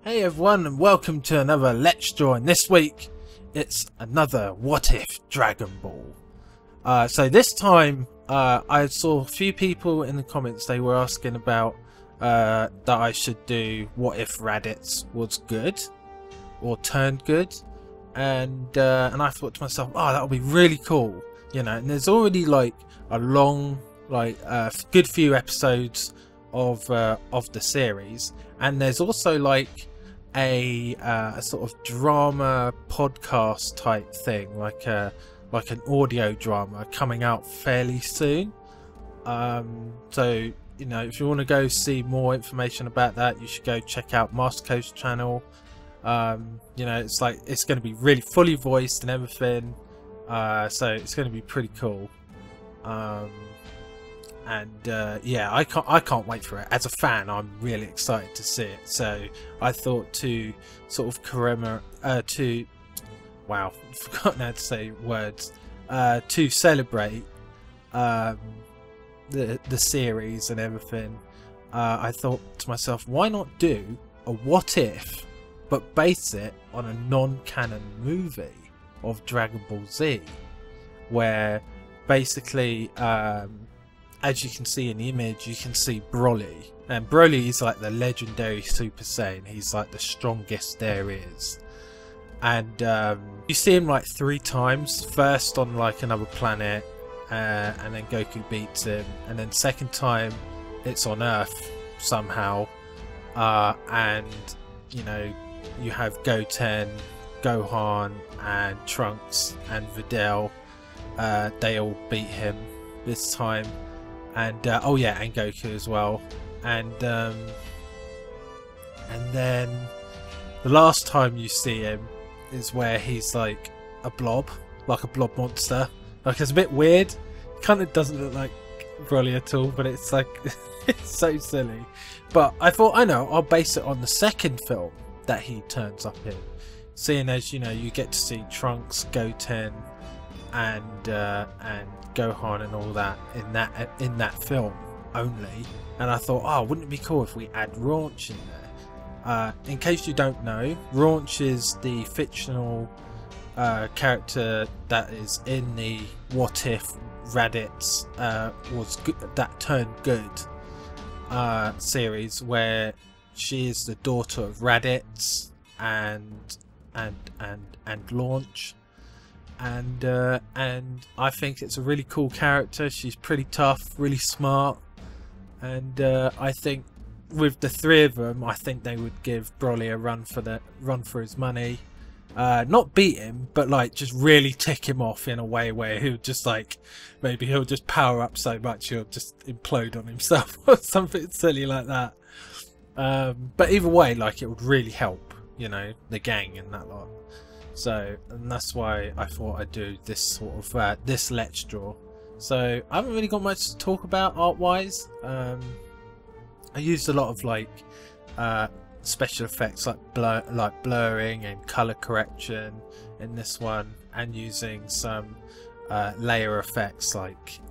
Hey everyone, and welcome to another Let's Draw, and this week it's another What If Dragon Ball. So this time I saw a few people in the comments, they were asking about that I should do what if Raditz was good or turned good, and I thought to myself, oh, that would be really cool, you know. And there's already like a long, good few episodes of the series, and there's also like a sort of drama podcast type thing, like an audio drama coming out fairly soon. So you know, if you want to go see more information about that, you should go check out Masterco's channel. You know, it's going to be really fully voiced and everything, so it's going to be pretty cool. Yeah, I can't wait for it. As a fan, I'm really excited to see it. So I thought to sort of wow, I've forgotten how to say words. To celebrate the series and everything, I thought to myself, why not do a what if, but base it on a non-canon movie of Dragon Ball Z, where basically, as you can see in the image, you can see Broly, and Broly is like the legendary Super Saiyan. He's like the strongest there is, and you see him like 3 times. First on like another planet, and then Goku beats him, and then second time it's on Earth somehow, and you know, you have Goten, Gohan, and Trunks and Videl. They all beat him this time. And oh yeah, and Goku as well, and then the last time you see him is where he's like a blob monster. Like, it's a bit weird. Kind of doesn't look like Broly at all, but it's like it's so silly. But I thought, I know, I'll base it on the second film that he turns up in, seeing as, you know, you get to see Trunks, Goten, and Gohan and all that in that film only. And I thought, oh, wouldn't it be cool if we add Raunch in there? In case you don't know, Raunch is the fictional character that is in the What If Raditz was good, that turned good series, where she is the daughter of Raditz and Launch. And I think it's a really cool character. She's pretty tough, really smart, and I think with the 3 of them, I think they would give Broly a run for his money. Not beat him, but like just really tick him off in a way where he'll just like, maybe he'll just power up so much he'll just implode on himself or something silly like that. But either way, like, it would really help, you know, the gang and that lot. So, and that's why I thought I'd do this sort of this Let's Draw. So I haven't really got much to talk about art wise. I used a lot of like special effects, like blurring and color correction in this one, and using some layer effects like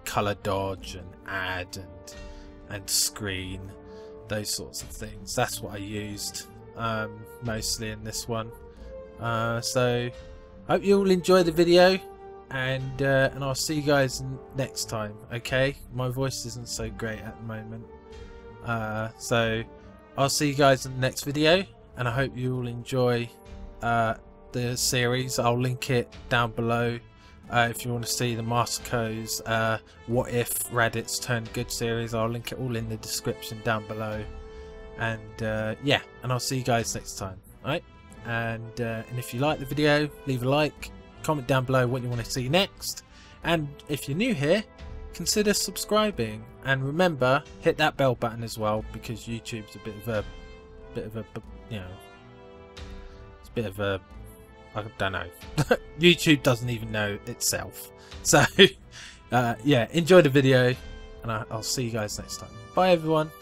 color dodge and add and screen, those sorts of things. That's what I used mostly in this one. So I hope you all enjoy the video, and I'll see you guys next time. Okay, my voice isn't so great at the moment, so I'll see you guys in the next video, and I hope you all enjoy the series. I'll link it down below if you want to see the Masterco's What If Raditz Turned Good series. I'll link it all in the description down below. And yeah, and I'll see you guys next time. Alright, and if you like the video, leave a like, comment down below what you want to see next, and if you're new here, consider subscribing, and remember, hit that bell button as well, because YouTube's a bit of a you know, it's a bit of a, I don't know, YouTube doesn't even know itself. So yeah, enjoy the video, and I'll see you guys next time. Bye everyone.